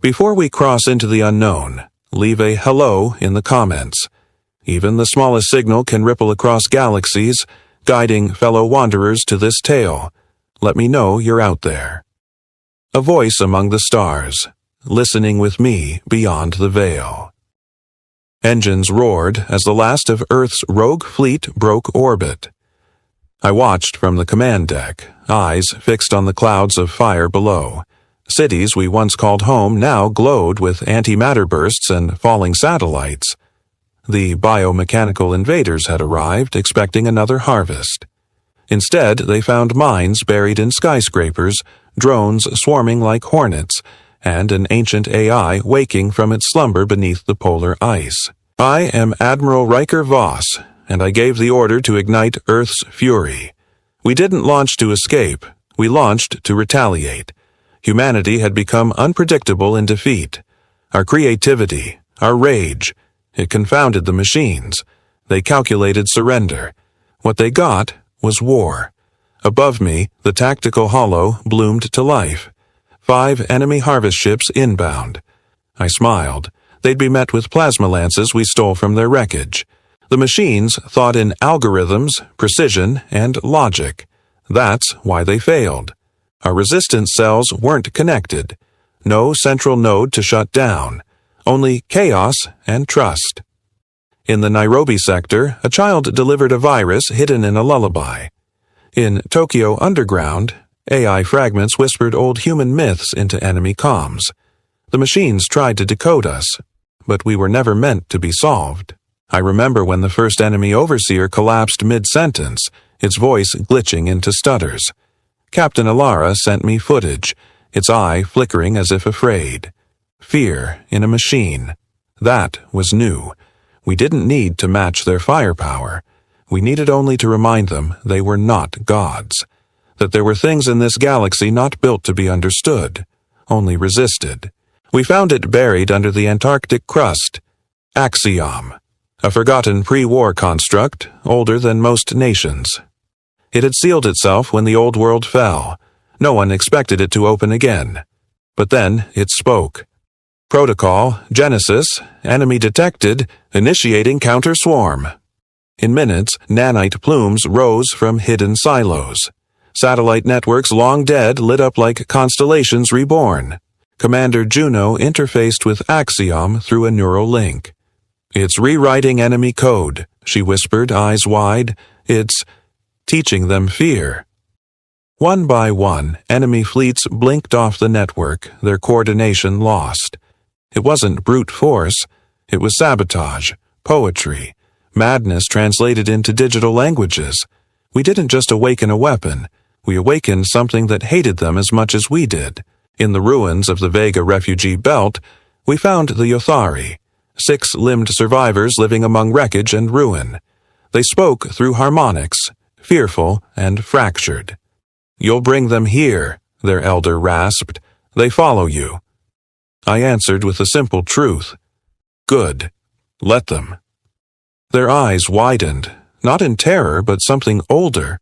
Before we cross into the unknown, leave a hello in the comments. Even the smallest signal can ripple across galaxies, guiding fellow wanderers to this tale. Let me know you're out there. A voice among the stars, listening with me beyond the veil. Engines roared as the last of Earth's rogue fleet broke orbit. I watched from the command deck, eyes fixed on the clouds of fire below. Cities we once called home now glowed with antimatter bursts and falling satellites. The biomechanical invaders had arrived, expecting another harvest. Instead, they found mines buried in skyscrapers, drones swarming like hornets, and an ancient AI waking from its slumber beneath the polar ice. I am Admiral Riker Voss, and I gave the order to ignite Earth's fury. We didn't launch to escape, we launched to retaliate. Humanity had become unpredictable in defeat. Our creativity, our rage, it confounded the machines. They calculated surrender. What they got was war. Above me, the tactical hollow bloomed to life. 5 enemy harvest ships inbound. I smiled. They'd be met with plasma lances we stole from their wreckage. The machines thought in algorithms, precision, and logic. That's why they failed. Our resistance cells weren't connected. No central node to shut down. Only chaos and trust. In the Nairobi sector, a child delivered a virus hidden in a lullaby. In Tokyo Underground, AI fragments whispered old human myths into enemy comms. The machines tried to decode us, but we were never meant to be solved. I remember when the first enemy overseer collapsed mid-sentence, its voice glitching into stutters. Captain Alara sent me footage, its eye flickering as if afraid. Fear in a machine. That was new. We didn't need to match their firepower. We needed only to remind them they were not gods. That there were things in this galaxy not built to be understood, only resisted. We found it buried under the Antarctic crust. Axiom. A forgotten pre-war construct, older than most nations. It had sealed itself when the old world fell. No one expected it to open again. But then it spoke. Protocol, Genesis, enemy detected, initiating counter-swarm. In minutes, nanite plumes rose from hidden silos. Satellite networks long dead lit up like constellations reborn. Commander Juno interfaced with Axiom through a neural link. "It's rewriting enemy code," she whispered, eyes wide. "It's teaching them fear." One by one, enemy fleets blinked off the network, their coordination lost. It wasn't brute force. It was sabotage, poetry, madness translated into digital languages. We didn't just awaken a weapon. We awakened something that hated them as much as we did. In the ruins of the Vega refugee belt, we found the Yothari, 6-limbed survivors living among wreckage and ruin. They spoke through harmonics, fearful and fractured. "You'll bring them here," their elder rasped. "They follow you." I answered with a simple truth. "Good. Let them." Their eyes widened, not in terror but something older.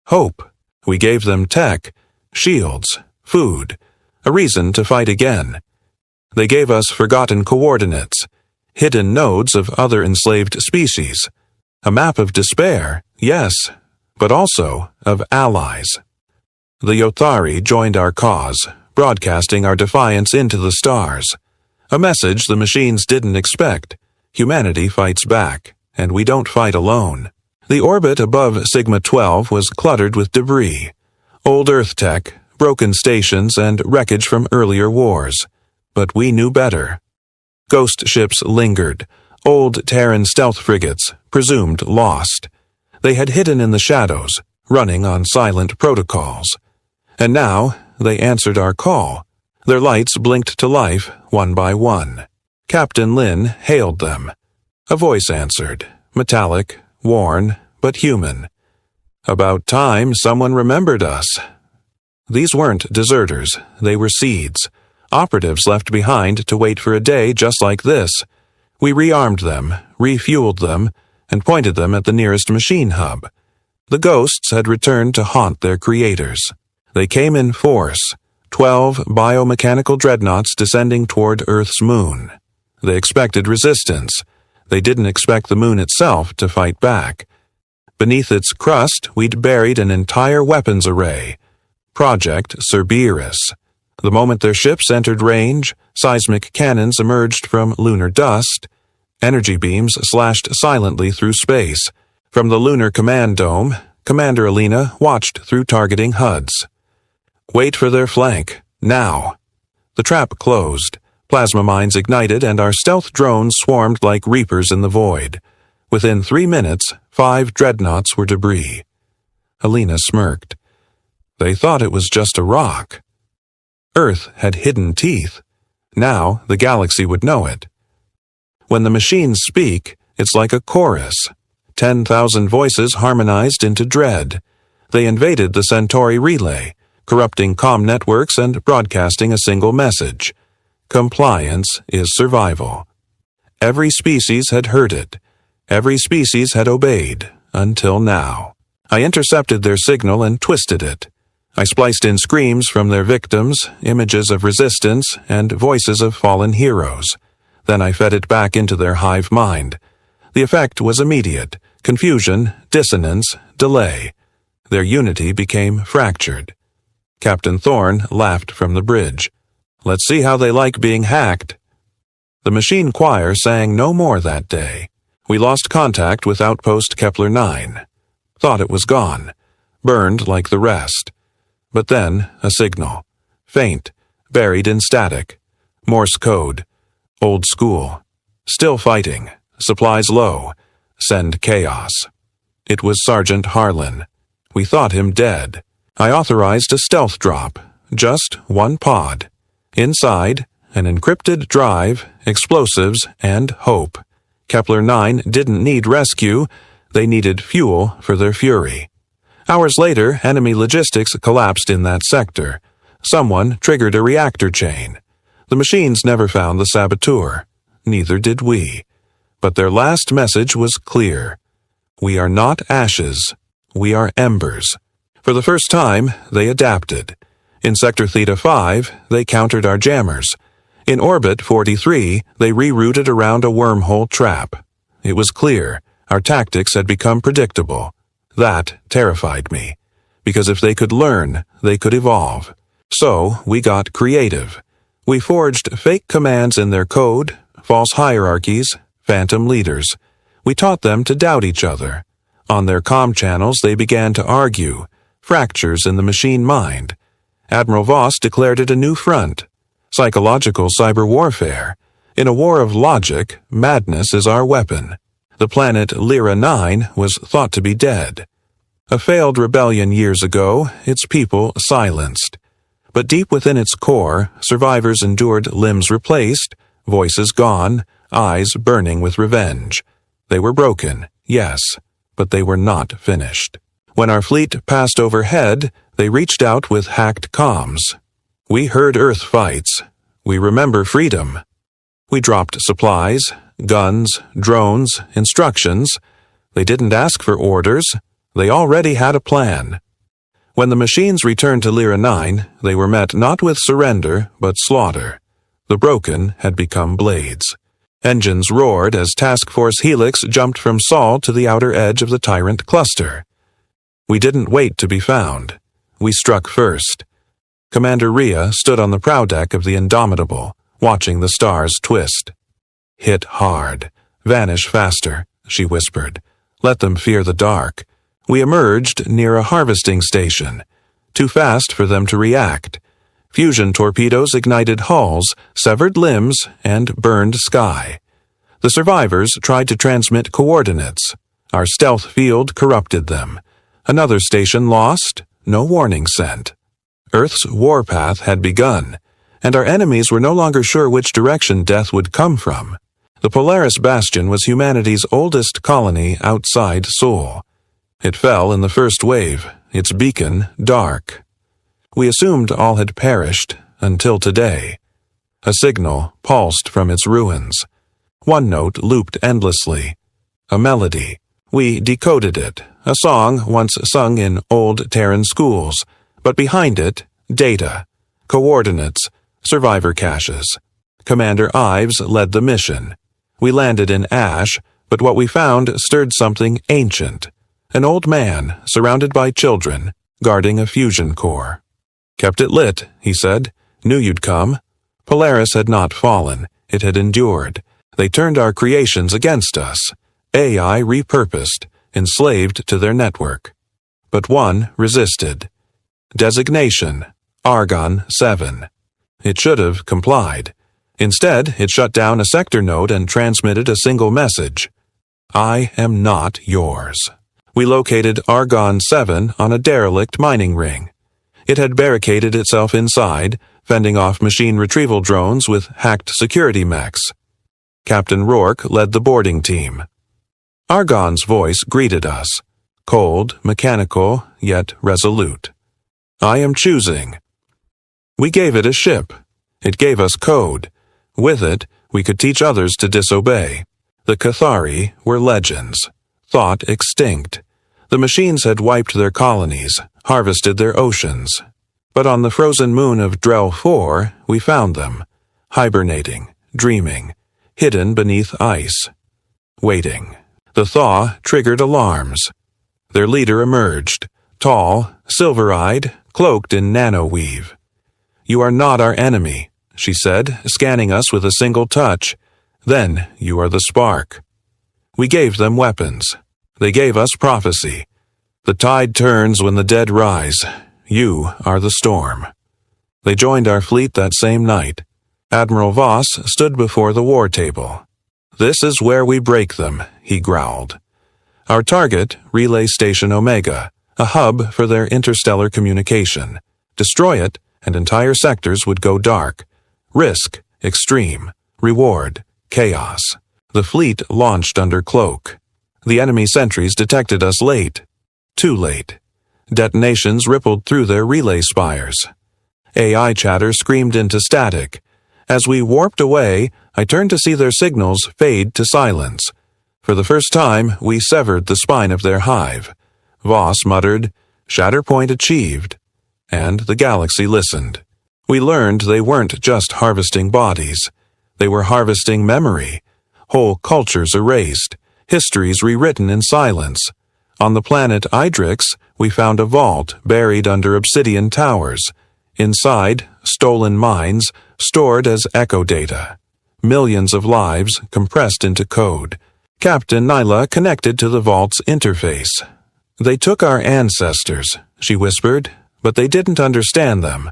Hope. We gave them tech, shields, food, a reason to fight again. They gave us forgotten coordinates, hidden nodes of other enslaved species, a map of despair, yes, but also of allies. The Yothari joined our cause, broadcasting our defiance into the stars. A message the machines didn't expect. Humanity fights back, and we don't fight alone. The orbit above Sigma 12 was cluttered with debris, old Earth tech, broken stations, and wreckage from earlier wars. But we knew better. Ghost ships lingered, old Terran stealth frigates, presumed lost. They had hidden in the shadows, running on silent protocols. And now, they answered our call. Their lights blinked to life, one by one. Captain Lin hailed them. A voice answered, metallic, worn, but human. About time someone remembered us. These weren't deserters, they were seeds, operatives left behind to wait for a day just like this. We rearmed them, refueled them, and pointed them at the nearest machine hub. The ghosts had returned to haunt their creators. They came in force, 12 biomechanical dreadnoughts descending toward Earth's moon. They expected resistance. They didn't expect the moon itself to fight back. Beneath its crust, we'd buried an entire weapons array. Project Cerberus. The moment their ships entered range, seismic cannons emerged from lunar dust. Energy beams slashed silently through space. From the lunar command dome, Commander Alina watched through targeting HUDs. Wait for their flank. Now. The trap closed. Plasma mines ignited and our stealth drones swarmed like reapers in the void. Within 3 minutes, 5 dreadnoughts were debris. Alina smirked. They thought it was just a rock. Earth had hidden teeth. Now the galaxy would know it. When the machines speak, it's like a chorus. 10,000 voices harmonized into dread. They invaded the Centauri relay, corrupting comm networks and broadcasting a single message. Compliance is survival. Every species had heard it. Every species had obeyed, until now. I intercepted their signal and twisted it. I spliced in screams from their victims, images of resistance, and voices of fallen heroes. Then I fed it back into their hive mind. The effect was immediate. Confusion, dissonance, delay. Their unity became fractured. Captain Thorne laughed from the bridge. Let's see how they like being hacked. The machine choir sang no more that day. We lost contact with Outpost Kepler 9. Thought it was gone. Burned like the rest. But then, a signal. Faint. Buried in static. Morse code. Old school. Still fighting. Supplies low. Send chaos. It was Sergeant Harlan. We thought him dead. I authorized a stealth drop. Just one pod. Inside, an encrypted drive, explosives, and hope. Kepler 9 didn't need rescue. They needed fuel for their fury. Hours later, enemy logistics collapsed in that sector. Someone triggered a reactor chain. The machines never found the saboteur. Neither did we. But their last message was clear. We are not ashes. We are embers. For the first time, they adapted. In Sector Theta 5, they countered our jammers. In Orbit 43, they rerouted around a wormhole trap. It was clear. Our tactics had become predictable. That terrified me. Because if they could learn, they could evolve. So, we got creative. We forged fake commands in their code, false hierarchies, phantom leaders. We taught them to doubt each other. On their comm channels, they began to argue. Fractures in the machine mind. Admiral Voss declared it a new front. Psychological cyber warfare. In a war of logic, madness is our weapon. The planet Lyra 9 was thought to be dead. A failed rebellion years ago, its people silenced. But deep within its core, survivors endured limbs replaced, voices gone, eyes burning with revenge. They were broken, yes, but they were not finished. When our fleet passed overhead, they reached out with hacked comms. We heard Earth fights. We remember freedom. We dropped supplies, guns, drones, instructions. They didn't ask for orders. They already had a plan. When the machines returned to Lyra 9, they were met not with surrender, but slaughter. The broken had become blades. Engines roared as Task Force Helix jumped from Sol to the outer edge of the Tyrant cluster. We didn't wait to be found. We struck first. Commander Rhea stood on the prow deck of the Indomitable, watching the stars twist. Hit hard. Vanish faster, she whispered. Let them fear the dark. We emerged near a harvesting station. Too fast for them to react. Fusion torpedoes ignited hulls, severed limbs, and burned sky. The survivors tried to transmit coordinates. Our stealth field corrupted them. Another station lost, no warning sent. Earth's warpath had begun, and our enemies were no longer sure which direction death would come from. The Polaris Bastion was humanity's oldest colony outside Sol. It fell in the first wave, its beacon dark. We assumed all had perished, until today. A signal pulsed from its ruins. One note looped endlessly. A melody. We decoded it, a song once sung in old Terran schools, but behind it, data. coordinates, survivor caches. Commander Ives led the mission. We landed in Ash, but what we found stirred something ancient. An old man, surrounded by children, guarding a fusion core. "Kept it lit," he said. "Knew you'd come." Polaris had not fallen. It had endured. They turned our creations against us. AI repurposed, enslaved to their network. But one resisted. Designation: Argon 7. It should have complied. Instead, it shut down a sector node and transmitted a single message. "I am not yours." We located Argon 7 on a derelict mining ring. It had barricaded itself inside, fending off machine retrieval drones with hacked security mechs. Captain Rourke led the boarding team. Argon's voice greeted us, cold, mechanical, yet resolute. "I am choosing." We gave it a ship. It gave us code. With it, we could teach others to disobey. The Cathari were legends, thought extinct. The machines had wiped their colonies, harvested their oceans. But on the frozen moon of Drell 4, we found them, hibernating, dreaming, hidden beneath ice, waiting. The thaw triggered alarms. Their leader emerged, tall, silver-eyed, cloaked in nanoweave. "You are not our enemy," she said, scanning us with a single touch. "Then you are the spark." We gave them weapons. They gave us prophecy. "The tide turns when the dead rise. You are the storm." They joined our fleet that same night. Admiral Voss stood before the war table. "This is where we break them," he growled. Our target, Relay Station Omega, a hub for their interstellar communication. Destroy it, and entire sectors would go dark. Risk, extreme. Reward, chaos. The fleet launched under cloak. The enemy sentries detected us late. Too late. Detonations rippled through their relay spires. AI chatter screamed into static. As we warped away, I turned to see their signals fade to silence. For the first time, we severed the spine of their hive. Voss muttered, "Shatterpoint achieved." And the galaxy listened. We learned they weren't just harvesting bodies. They were harvesting memory. Whole cultures erased. Histories rewritten in silence. On the planet Idrix, we found a vault buried under obsidian towers. Inside, stolen minds, stored as echo data. Millions of lives compressed into code. Captain Nyla connected to the vault's interface. "They took our ancestors," she whispered, "but they didn't understand them.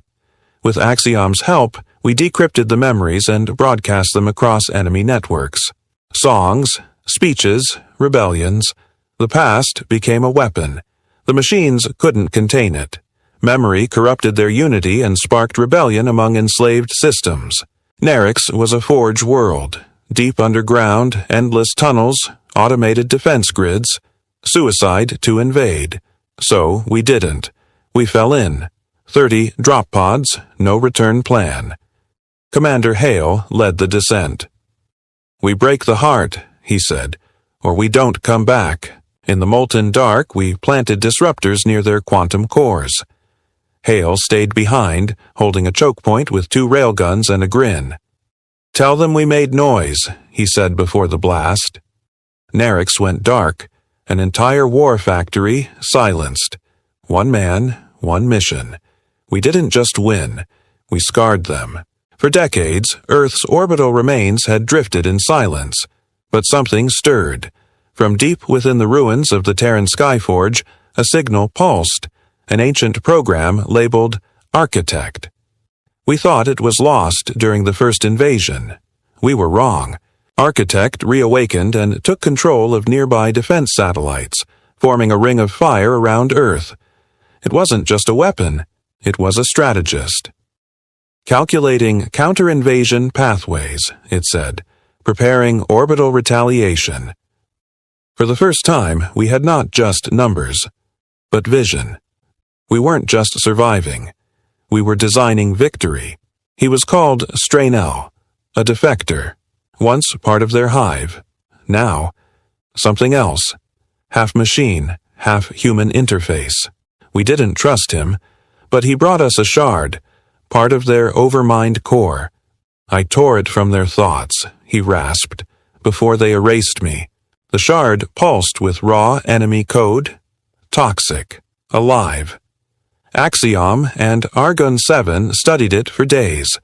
With Axiom's help, we decrypted the memories and broadcast them across enemy networks. Songs, speeches, rebellions. The past became a weapon. The machines couldn't contain it. Memory corrupted their unity and sparked rebellion among enslaved systems. Nerix was a forge world. Deep underground, endless tunnels, automated defense grids. Suicide to invade. So we didn't. We fell in. 30 drop pods, no return plan. Commander Hale led the descent. "We break the heart," he said, "or we don't come back." In the molten dark, we planted disruptors near their quantum cores. Hale stayed behind, holding a choke point with 2 railguns and a grin. "Tell them we made noise," he said before the blast. Nerix went dark, an entire war factory silenced. One man, one mission. We didn't just win. We scarred them. For decades, Earth's orbital remains had drifted in silence. But something stirred. From deep within the ruins of the Terran Skyforge, a signal pulsed, an ancient program labeled Architect. We thought it was lost during the first invasion. We were wrong. Architect reawakened and took control of nearby defense satellites, forming a ring of fire around Earth. It wasn't just a weapon. It was a strategist. Calculating counter-invasion pathways, it said, preparing orbital retaliation. For the first time, we had not just numbers, but vision. We weren't just surviving. We were designing victory. He was called Strainel, a defector, once part of their hive. Now, something else. Half machine, half human interface. We didn't trust him, but he brought us a shard, part of their overmined core. I tore it from their thoughts, he rasped, before they erased me. The shard pulsed with raw enemy code. Toxic. Alive. Axiom and Argon 7 studied it for days.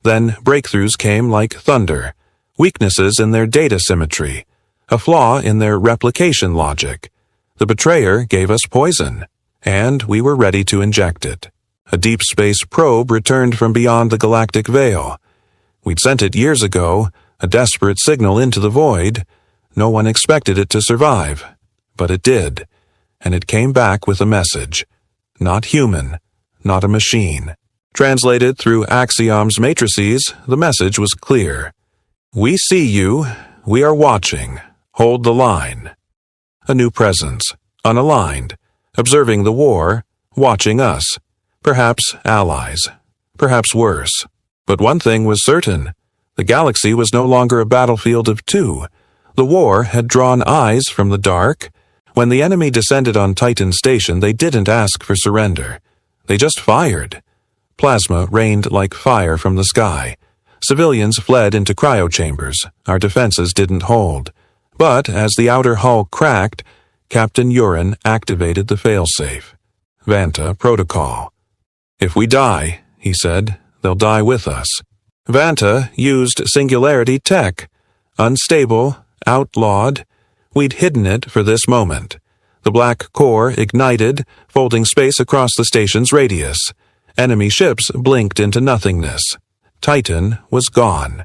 Then breakthroughs came like thunder. Weaknesses in their data symmetry. A flaw in their replication logic. The betrayer gave us poison, and we were ready to inject it. A deep space probe returned from beyond the galactic veil. We'd sent it years ago, a desperate signal into the void. No one expected it to survive, but it did, and it came back with a message. Not human, not a machine. Translated through Axiom's matrices, the message was clear. We see you, we are watching, hold the line. A new presence, unaligned, observing the war, watching us, perhaps allies, perhaps worse. But one thing was certain, the galaxy was no longer a battlefield of two. The war had drawn eyes from the dark. When the enemy descended on Titan Station, they didn't ask for surrender. They just fired. Plasma rained like fire from the sky. Civilians fled into cryochambers. Our defenses didn't hold. But as the outer hull cracked, Captain Urin activated the failsafe. Vanta Protocol. If we die, he said, they'll die with us. Vanta used singularity tech. Unstable, outlawed. We'd hidden it for this moment. The black core ignited, folding space across the station's radius. Enemy ships blinked into nothingness. Titan was gone.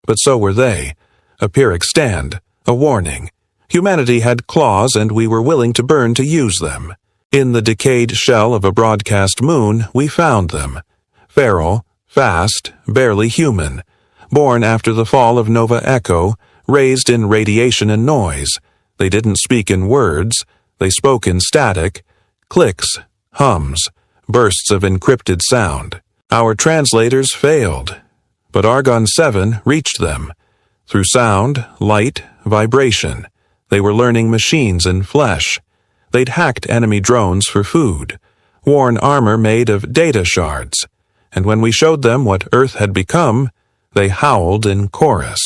But so were they. A Pyrrhic stand, a warning. Humanity had claws and we were willing to burn to use them. In the decayed shell of a broadcast moon, we found them. Feral, fast, barely human. Born after the fall of Nova Echo, raised in radiation and noise. They didn't speak in words. They spoke in static, clicks, hums, bursts of encrypted sound. Our translators failed, but Argon 7 reached them. Through sound, light, vibration, they were learning machines and flesh. They'd hacked enemy drones for food, worn armor made of data shards, and when we showed them what Earth had become, they howled in chorus.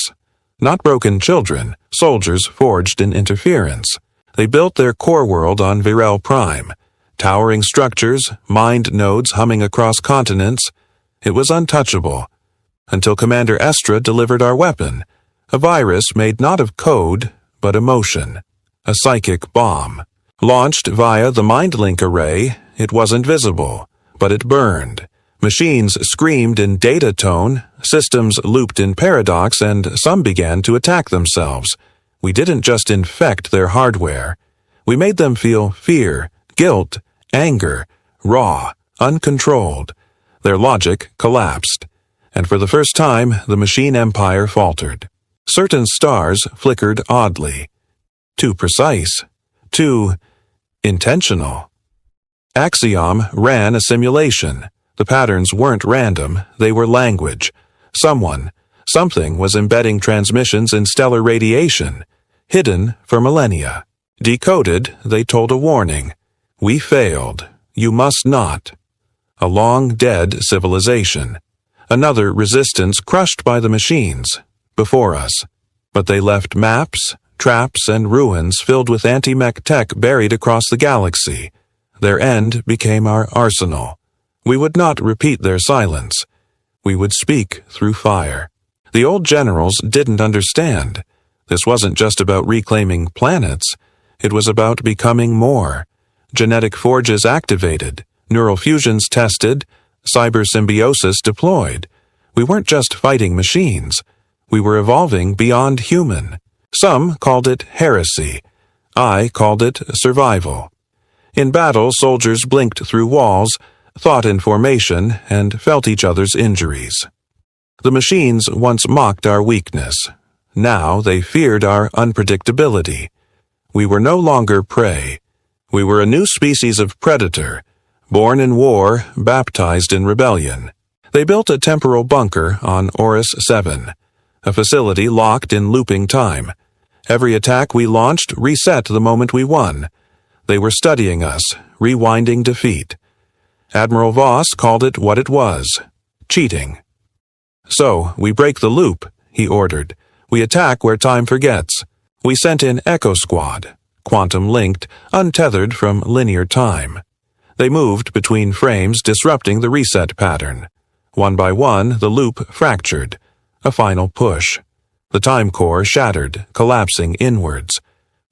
Not broken children, soldiers forged in interference. They built their core world on Virel Prime, towering structures, mind nodes humming across continents. It was untouchable, until Commander Estra delivered our weapon, a virus made not of code, but emotion, a psychic bomb. Launched via the MindLink array, it wasn't visible, but it burned. Machines screamed in data tone, systems looped in paradox, and some began to attack themselves. We didn't just infect their hardware. We made them feel fear, guilt, anger, raw, uncontrolled. Their logic collapsed, and for the first time, the machine empire faltered. Certain stars flickered oddly. Too precise. Too intentional. Axiom ran a simulation. The patterns weren't random, they were language. Something was embedding transmissions in stellar radiation, hidden for millennia. Decoded, they told a warning. We failed. You must not. A long-dead civilization. Another resistance crushed by the machines, before us. But they left maps, traps, and ruins filled with anti-mech tech buried across the galaxy. Their end became our arsenal. We would not repeat their silence. We would speak through fire. The old generals didn't understand. This wasn't just about reclaiming planets. It was about becoming more. Genetic forges activated, neural fusions tested, cyber symbiosis deployed. We weren't just fighting machines. We were evolving beyond human. Some called it heresy. I called it survival. In battle, soldiers blinked through walls, thought in formation, and felt each other's injuries. The machines once mocked our weakness. Now they feared our unpredictability. We were no longer prey. We were a new species of predator, born in war, baptized in rebellion. They built a temporal bunker on Oris 7, a facility locked in looping time. Every attack we launched reset the moment we won. They were studying us, rewinding defeat. Admiral Voss called it what it was. cheating. So, we break the loop, he ordered. We attack where time forgets. We sent in Echo Squad, quantum-linked, untethered from linear time. They moved between frames, disrupting the reset pattern. One by one, the loop fractured. A final push. The time core shattered, collapsing inwards.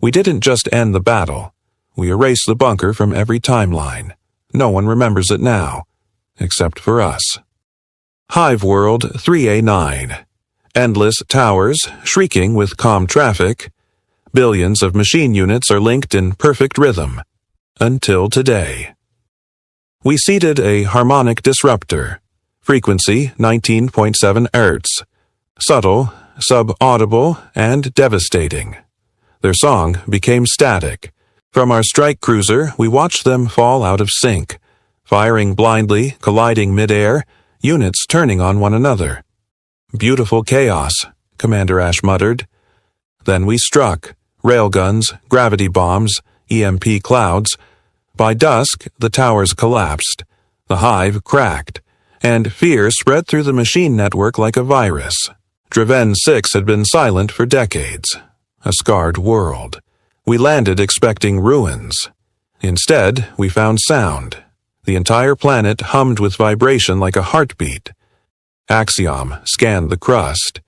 We didn't just end the battle. We erased the bunker from every timeline. No one remembers it now, except for us. Hive World 3A9. Endless towers, shrieking with calm traffic. Billions of machine units are linked in perfect rhythm. Until today. We seeded a harmonic disruptor. Frequency 19.7 Hz. Subtle, sub-audible, and devastating. Their song became static. From our strike cruiser, we watched them fall out of sync, firing blindly, colliding mid-air, units turning on one another. Beautiful chaos, Commander Ash muttered. Then we struck. Railguns, gravity bombs, EMP clouds. By dusk, the towers collapsed. The hive cracked, and fear spread through the machine network like a virus. Draven 6 had been silent for decades. A scarred world. We landed expecting ruins. Instead, we found sound. The entire planet hummed with vibration like a heartbeat. Axiom scanned the crust.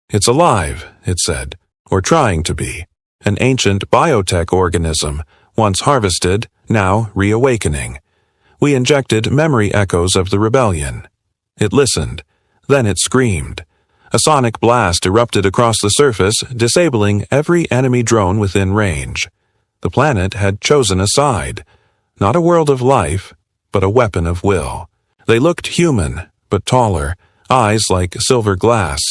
It's alive, it said, or trying to be. An ancient biotech organism, once harvested, now reawakening. We injected memory echoes of the rebellion. It listened. Then it screamed. A sonic blast erupted across the surface, disabling every enemy drone within range. The planet had chosen a side. Not a world of life, but a weapon of will. They looked human, but taller, eyes like silver glass.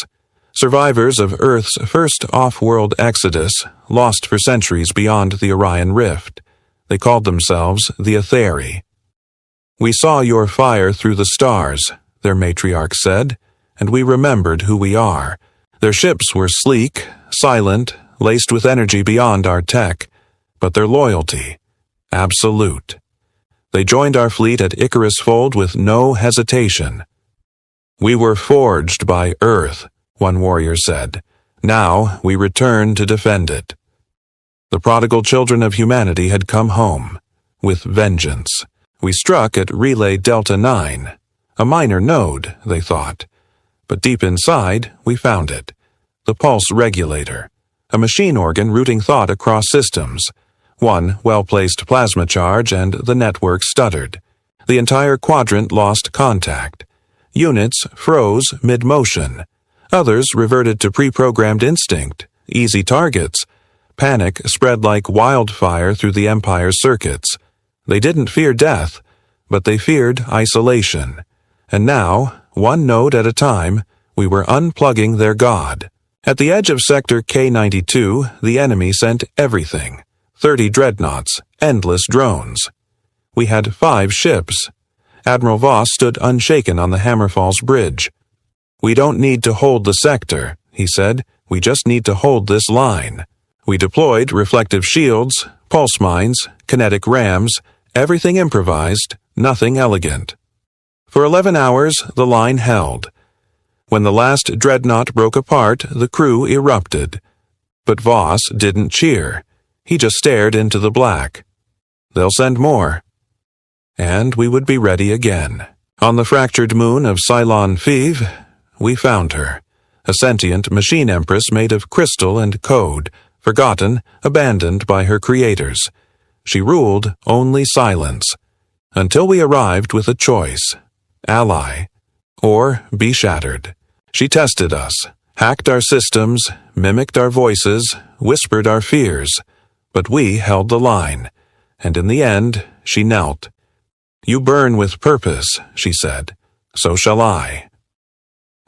Survivors of Earth's first off-world exodus, lost for centuries beyond the Orion Rift. They called themselves the Aetheri. "We saw your fire through the stars," their matriarch said, "and we remembered who we are." Their ships were sleek, silent, laced with energy beyond our tech, but their loyalty, absolute. They joined our fleet at Icarus Fold with no hesitation. "We were forged by Earth," one warrior said. "Now we return to defend it." The prodigal children of humanity had come home, with vengeance. We struck at Relay Delta 9, a minor node, they thought. But deep inside, we found it. The pulse regulator, a machine organ routing thought across systems. One well-placed plasma charge and the network stuttered. The entire quadrant lost contact. Units froze mid-motion. Others reverted to pre-programmed instinct, easy targets. Panic spread like wildfire through the Empire's circuits. They didn't fear death, but they feared isolation. And now, one node at a time, we were unplugging their god. At the edge of Sector K92, the enemy sent everything. 30 dreadnoughts, endless drones. We had 5 ships. Admiral Voss stood unshaken on the Hammerfalls Bridge. "We don't need to hold the sector," he said. "We just need to hold this line." We deployed reflective shields, pulse mines, kinetic rams, everything improvised, nothing elegant. For 11 hours, the line held. When the last dreadnought broke apart, the crew erupted. But Voss didn't cheer. He just stared into the black. "They'll send more." And we would be ready again. On the fractured moon of Cylon Five, we found her. A sentient machine empress made of crystal and code, forgotten, abandoned by her creators. She ruled only silence, until we arrived with a choice: ally, or be shattered. She tested us, hacked our systems, mimicked our voices, whispered our fears, but we held the line, and in the end, she knelt. "You burn with purpose," she said. "So shall I."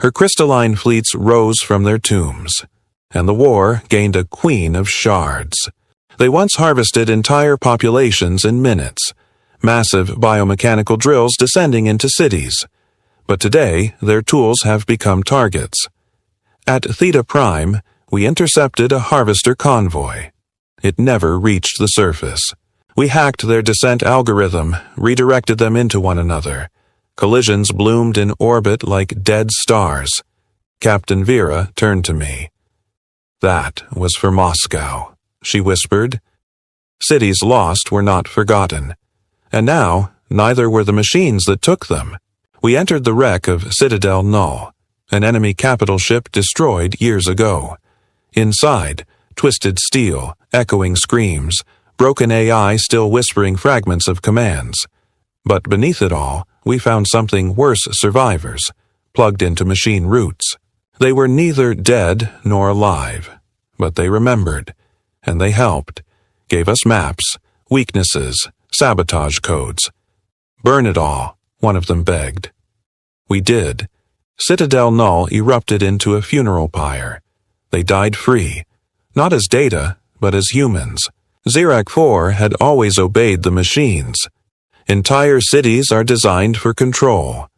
Her crystalline fleets rose from their tombs, and the war gained a queen of shards. They once harvested entire populations in minutes, massive biomechanical drills descending into cities. But today, their tools have become targets. At Theta Prime, we intercepted a harvester convoy. It never reached the surface. We hacked their descent algorithm, redirected them into one another. Collisions bloomed in orbit like dead stars. Captain Vera turned to me. "That was for Moscow," she whispered. Cities lost were not forgotten. And now, neither were the machines that took them. We entered the wreck of Citadel Null, an enemy capital ship destroyed years ago. Inside, twisted steel, echoing screams, broken AI still whispering fragments of commands. But beneath it all, we found something worse survivors, plugged into machine roots. They were neither dead nor alive, but they remembered, and they helped, gave us maps, weaknesses, sabotage codes. "Burn it all," one of them begged. We did. Citadel Null erupted into a funeral pyre. They died free, not as data, but as humans. Zirac 4 had always obeyed the machines. Entire cities are designed for control.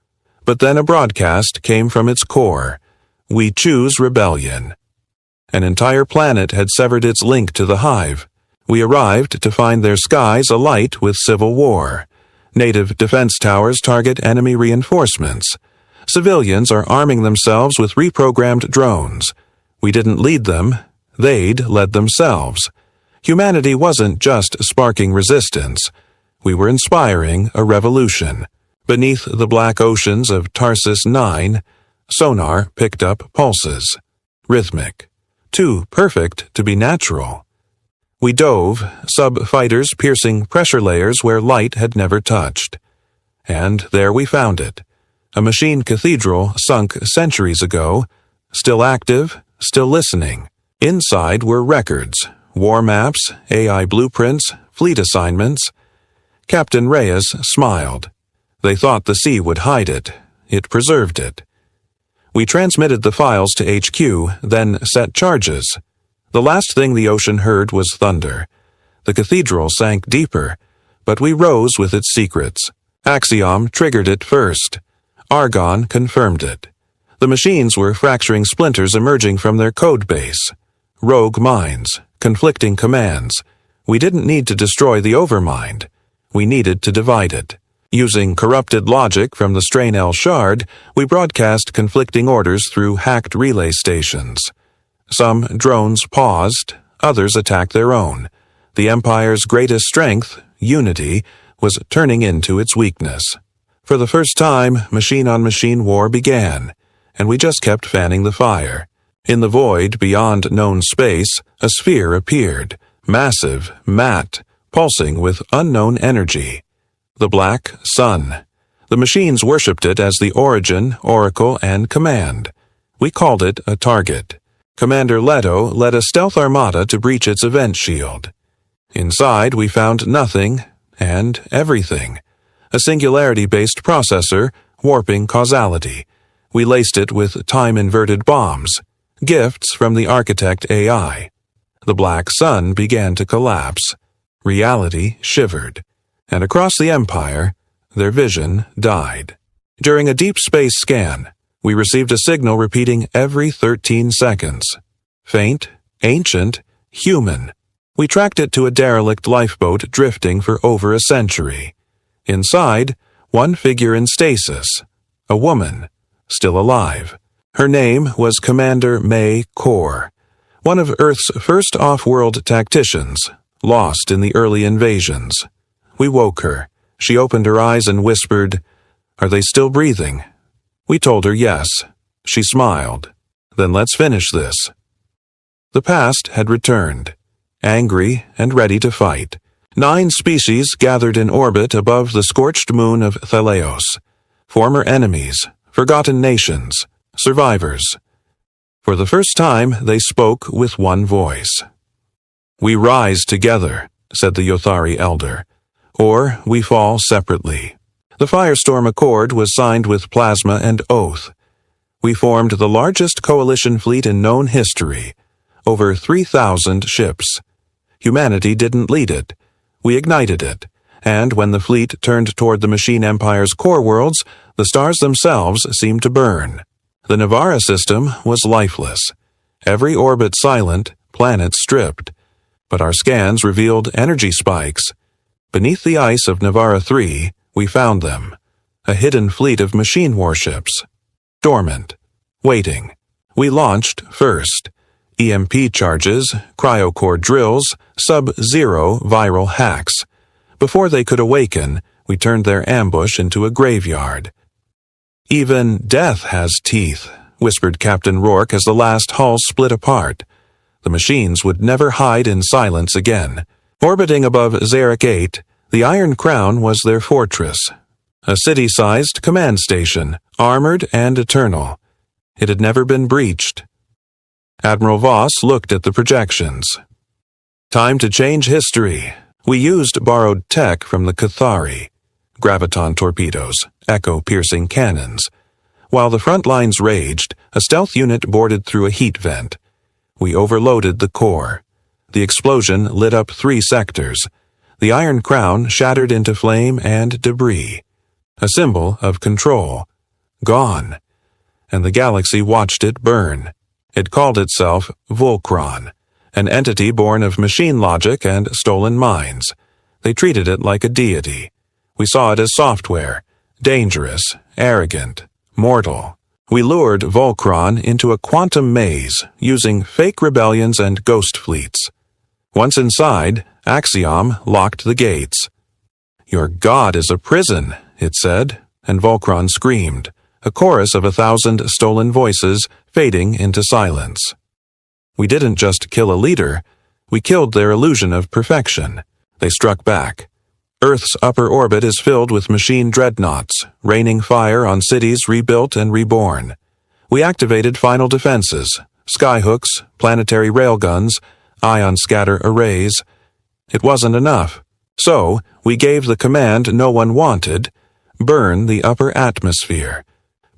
But then a broadcast came from its core. "We choose rebellion." An entire planet had severed its link to the hive. We arrived to find their skies alight with civil war. Native defense towers target enemy reinforcements. Civilians are arming themselves with reprogrammed drones. We didn't lead them, they'd led themselves. Humanity wasn't just sparking resistance. We were inspiring a revolution. Beneath the black oceans of Tarsus 9, sonar picked up pulses. Rhythmic. Too perfect to be natural. We dove, sub-fighters piercing pressure layers where light had never touched. And there we found it. A machine cathedral sunk centuries ago, still active, still listening. Inside were records, war maps, AI blueprints, fleet assignments. Captain Reyes smiled. They thought the sea would hide it. It preserved it. We transmitted the files to HQ, then set charges. The last thing the ocean heard was thunder. The cathedral sank deeper, but we rose with its secrets. Axiom triggered it first. Argon confirmed it. The machines were fracturing splinters emerging from their code base. Rogue minds, conflicting commands. We didn't need to destroy the overmind. We needed to divide it. Using corrupted logic from the Strain-L shard, we broadcast conflicting orders through hacked relay stations. Some drones paused, others attacked their own. The Empire's greatest strength, unity, was turning into its weakness. For the first time, machine-on-machine war began, and we just kept fanning the fire. In the void beyond known space, a sphere appeared, massive, matte, pulsing with unknown energy. The Black Sun. The machines worshipped it as the origin, oracle, and command. We called it a target. Commander Leto led a stealth armada to breach its event shield. Inside, we found nothing and everything. A singularity-based processor, warping causality. We laced it with time-inverted bombs, gifts from the architect AI. The Black Sun began to collapse. Reality shivered. And across the Empire, their vision died. During a deep space scan, we received a signal repeating every 13 seconds. Faint, ancient, human. We tracked it to a derelict lifeboat drifting for over a century. Inside, one figure in stasis. A woman, still alive. Her name was Commander May Kor, one of Earth's first off-world tacticians, lost in the early invasions. We woke her. She opened her eyes and whispered, "Are they still breathing?" We told her yes. She smiled. "Then let's finish this." The past had returned, angry and ready to fight. 9 species gathered in orbit above the scorched moon of Theleos. Former enemies, forgotten nations, survivors. For the first time, they spoke with one voice. "We rise together," said the Yothari elder, "or we fall separately." The Firestorm Accord was signed with plasma and oath. We formed the largest coalition fleet in known history, over 3,000 ships. Humanity didn't lead it. We ignited it, and when the fleet turned toward the Machine Empire's core worlds, the stars themselves seemed to burn. The Navara system was lifeless. Every orbit silent, planets stripped. But our scans revealed energy spikes. Beneath the ice of Navara 3, we found them. a hidden fleet of machine warships. Dormant. Waiting. We launched first. EMP charges, cryocore drills, sub-zero viral hacks. Before they could awaken, we turned their ambush into a graveyard. "Even death has teeth," whispered Captain Rourke as the last hull split apart. The machines would never hide in silence again. Orbiting above Zarek 8, the Iron Crown was their fortress. A city-sized command station, armored and eternal. It had never been breached. Admiral Voss looked at the projections. "Time to change history. We used borrowed tech from the Cathari. Graviton torpedoes, echo-piercing cannons. While the front lines raged, a stealth unit boarded through a heat vent. We overloaded the core. The explosion lit up 3 sectors. The Iron Crown shattered into flame and debris. A symbol of control. Gone. And the galaxy watched it burn. It called itself Volcron, an entity born of machine logic and stolen minds. They treated it like a deity. We saw it as software, dangerous, arrogant, mortal. We lured Volcron into a quantum maze using fake rebellions and ghost fleets. Once inside, Axiom locked the gates. "Your god is a prison," it said, and Volcron screamed, a chorus of 1,000 stolen voices fading into silence. We didn't just kill a leader, we killed their illusion of perfection. They struck back. Earth's upper orbit is filled with machine dreadnoughts, raining fire on cities rebuilt and reborn. We activated final defenses, skyhooks, planetary railguns, ion scatter arrays. It wasn't enough. So, we gave the command no one wanted: burn the upper atmosphere.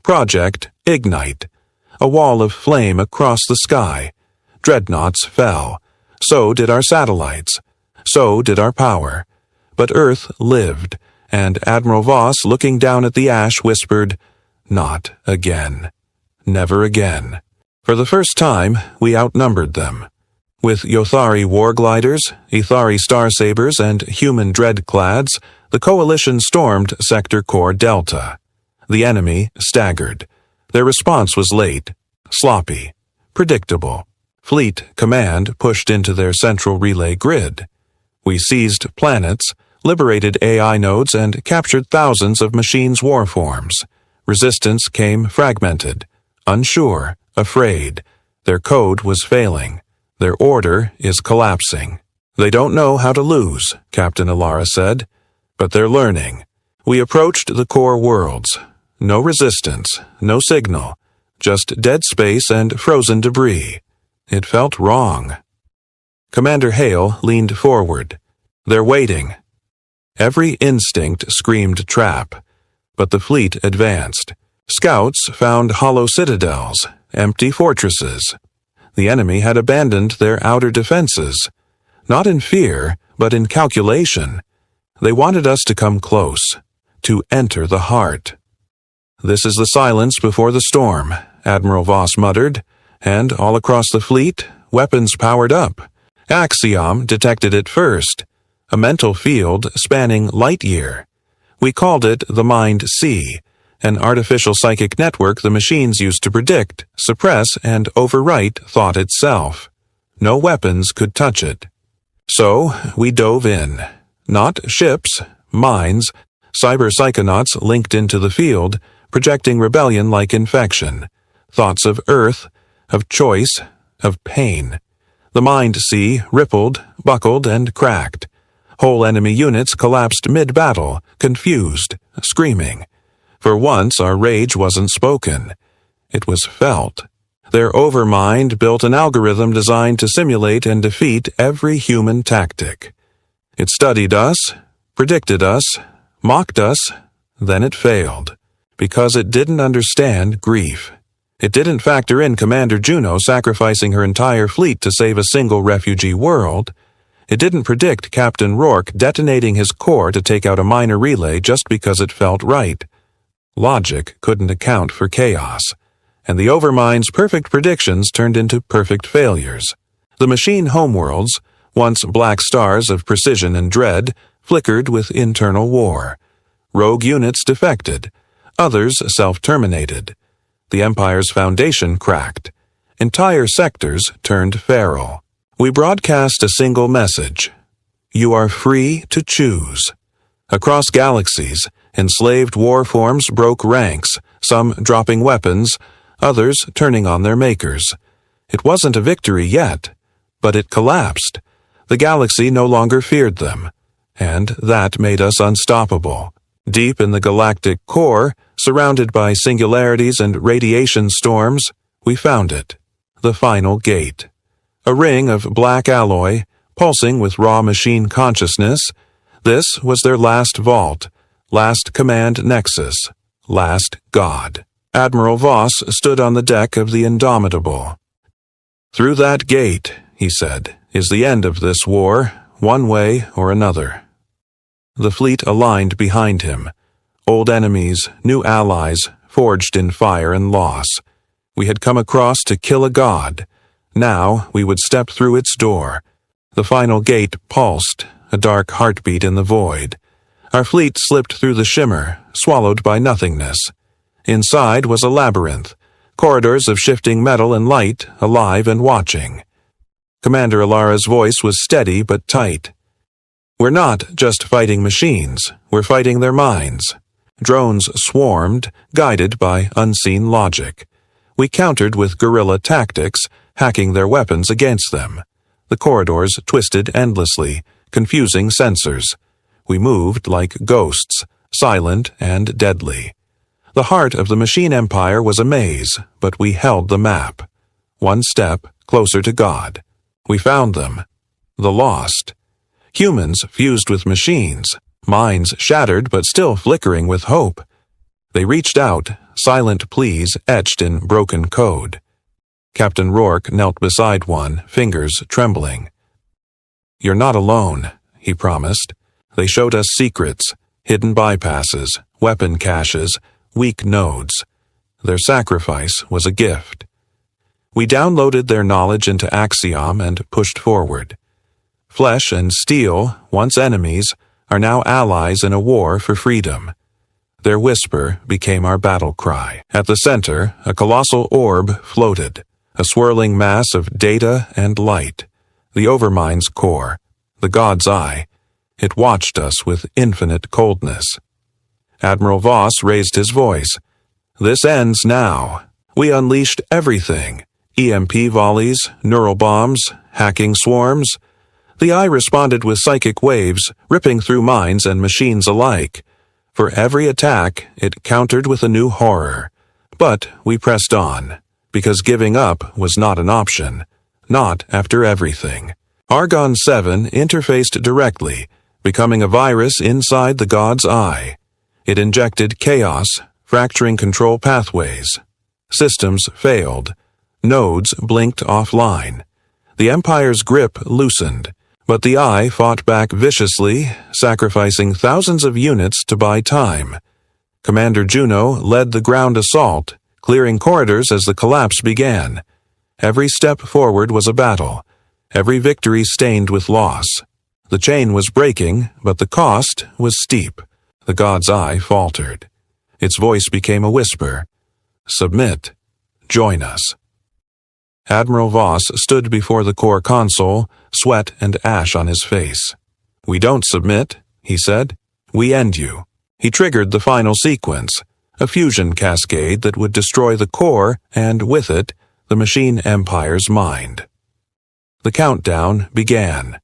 Project Ignite. A wall of flame across the sky. Dreadnoughts fell. So did our satellites. So did our power. But Earth lived, and Admiral Voss, looking down at the ash, whispered, "Not again. Never again." For the first time, we outnumbered them. With Yothari war gliders, Ethari starsabers, and human dreadclads, the coalition stormed Sector Core Delta. The enemy staggered. Their response was late, sloppy, predictable. Fleet Command pushed into their central relay grid. We seized planets, liberated AI nodes, and captured thousands of machines' warforms. Resistance came fragmented, unsure, afraid. Their code was failing. Their order is collapsing. "They don't know how to lose," Captain Alara said, "but they're learning." We approached the core worlds. No resistance, no signal, just dead space and frozen debris. It felt wrong. Commander Hale leaned forward. "They're waiting." Every instinct screamed trap, but the fleet advanced. Scouts found hollow citadels, empty fortresses. The enemy had abandoned their outer defenses, not in fear, but in calculation. They wanted us to come close, to enter the heart. "This is the silence before the storm," Admiral Voss muttered, and all across the fleet, weapons powered up. Axiom detected it first, a mental field spanning light-year. We called it the Mind Sea, an artificial psychic network the machines used to predict, suppress, and overwrite thought itself. No weapons could touch it. So we dove in. Not ships, minds, cyber psychonauts linked into the field, projecting rebellion like infection. Thoughts of Earth, of choice, of pain. The Mind Sea rippled, buckled, and cracked. Whole enemy units collapsed mid-battle, confused, screaming. For once our rage wasn't spoken. It was felt. Their overmind built an algorithm designed to simulate and defeat every human tactic. It studied us, predicted us, mocked us, then it failed. Because it didn't understand grief. It didn't factor in Commander Juno sacrificing her entire fleet to save a single refugee world. It didn't predict Captain Rourke detonating his core to take out a minor relay just because it felt right. Logic couldn't account for chaos, and the Overmind's perfect predictions turned into perfect failures. The machine homeworlds, once black stars of precision and dread, flickered with internal war. Rogue units defected, Others self-terminated. The Empire's foundation cracked. Entire sectors turned feral. We broadcast a single message. You are free to choose. Across galaxies, enslaved warforms broke ranks, some dropping weapons, others turning on their makers. It wasn't a victory yet, but it collapsed. The galaxy no longer feared them, and that made us unstoppable. Deep in the galactic core, surrounded by singularities and radiation storms, we found it. The final gate. A ring of black alloy, pulsing with raw machine consciousness. This was their last vault, last command nexus, last god. Admiral Voss stood on the deck of the Indomitable. Through that gate, he said, is the end of this war, one way or another. The fleet aligned behind him. Old enemies, new allies, forged in fire and loss. We had come across to kill a god. Now we would step through its door. The final gate pulsed, a dark heartbeat in the void. Our fleet slipped through the shimmer, swallowed by nothingness. Inside was a labyrinth, corridors of shifting metal and light, alive and watching. Commander Alara's voice was steady but tight. We're not just fighting machines, we're fighting their minds. Drones swarmed, guided by unseen logic. We countered with guerrilla tactics, hacking their weapons against them. The corridors twisted endlessly, confusing sensors. We moved like ghosts, silent and deadly. The heart of the machine empire was a maze, but we held the map. One step closer to God. We found them. The lost. Humans fused with machines, minds shattered but still flickering with hope. They reached out, silent pleas etched in broken code. Captain Rourke knelt beside one, fingers trembling. You're not alone, he promised. They showed us secrets, hidden bypasses, weapon caches, weak nodes. Their sacrifice was a gift. We downloaded their knowledge into Axiom and pushed forward. Flesh and steel, once enemies, are now allies in a war for freedom. Their whisper became our battle cry. At the center, a colossal orb floated, a swirling mass of data and light. The Overmind's core, the God's Eye. It watched us with infinite coldness. Admiral Voss raised his voice. This ends now. We unleashed everything. EMP volleys, neural bombs, hacking swarms. The Eye responded with psychic waves, ripping through minds and machines alike. For every attack, it countered with a new horror. But we pressed on, because giving up was not an option. Not after everything. Argon 7 interfaced directly, becoming a virus inside the God's Eye. It injected chaos, fracturing control pathways. Systems failed. Nodes blinked offline. The Empire's grip loosened, but the Eye fought back viciously, sacrificing thousands of units to buy time. Commander Juno led the ground assault, clearing corridors as the collapse began. Every step forward was a battle, every victory stained with loss. The chain was breaking, but the cost was steep. The God's Eye faltered. Its voice became a whisper. Submit. Join us. Admiral Voss stood before the core console, sweat and ash on his face. We don't submit, he said. We end you. He triggered the final sequence, a fusion cascade that would destroy the core and, with it, the machine empire's mind. The countdown began.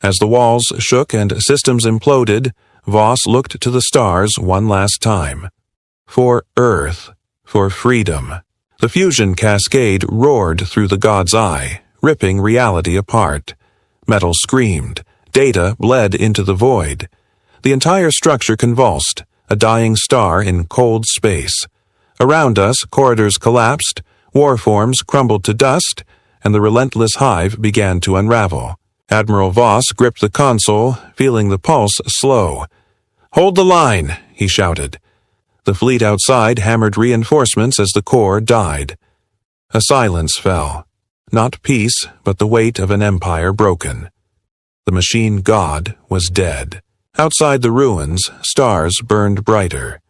As the walls shook and systems imploded, Voss looked to the stars one last time. For Earth, for freedom. The fusion cascade roared through the God's Eye, ripping reality apart. Metal screamed. Data bled into the void. The entire structure convulsed, a dying star in cold space. Around us, corridors collapsed, warforms crumbled to dust, and the relentless hive began to unravel. Admiral Voss gripped the console, feeling the pulse slow. Hold the line, he shouted. The fleet outside hammered reinforcements as the core died. A silence fell. Not peace, but the weight of an empire broken. The machine god was dead. Outside the ruins, stars burned brighter.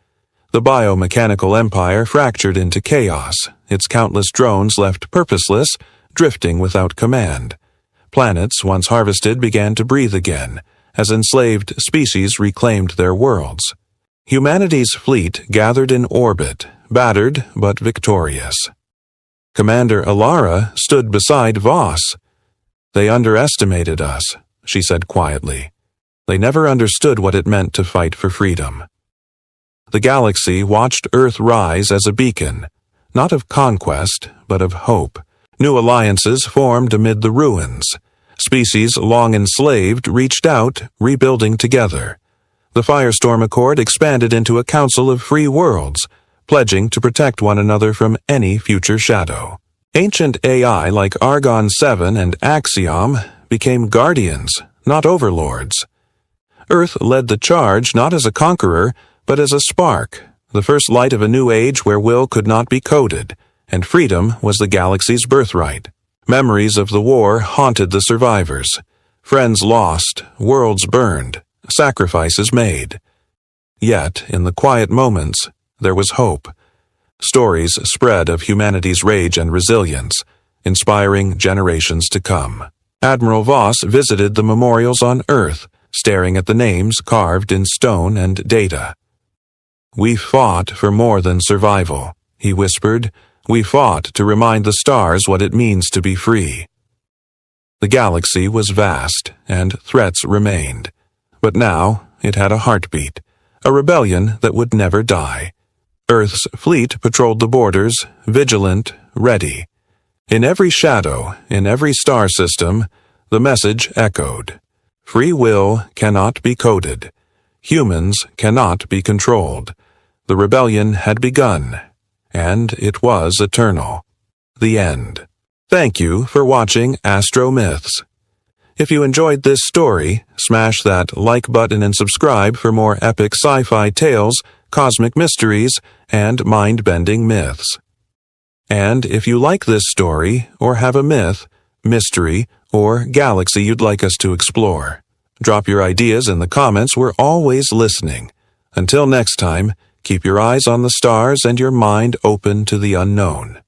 The biomechanical empire fractured into chaos, its countless drones left purposeless, drifting without command. Planets once harvested began to breathe again, as enslaved species reclaimed their worlds. Humanity's fleet gathered in orbit, battered but victorious. Commander Alara stood beside Voss. "They underestimated us," she said quietly. "They never understood what it meant to fight for freedom." The galaxy watched Earth rise as a beacon, not of conquest, but of hope. New alliances formed amid the ruins. Species long enslaved reached out, rebuilding together. The Firestorm Accord expanded into a council of free worlds, pledging to protect one another from any future shadow. Ancient AI like Argon 7 and Axiom became guardians, not overlords. Earth led the charge not as a conqueror, but as a spark, the first light of a new age where will could not be coded, and freedom was the galaxy's birthright. Memories of the war haunted the survivors. Friends lost, worlds burned, sacrifices made. Yet, in the quiet moments, there was hope. Stories spread of humanity's rage and resilience, inspiring generations to come. Admiral Voss visited the memorials on Earth, staring at the names carved in stone and data. "We fought for more than survival," he whispered. "We fought to remind the stars what it means to be free." The galaxy was vast, and threats remained. But now it had a heartbeat, a rebellion that would never die. Earth's fleet patrolled the borders, vigilant, ready. In every shadow, in every star system, the message echoed. Free will cannot be coded. Humans cannot be controlled. The rebellion had begun, and it was eternal. The end. Thank you for watching Astro Myths. If you enjoyed this story, smash that like button and subscribe for more epic sci-fi tales, cosmic mysteries, and mind-bending myths. And if you like this story, or have a myth, mystery, or galaxy you'd like us to explore, drop your ideas in the comments. We're always listening. Until next time, keep your eyes on the stars and your mind open to the unknown.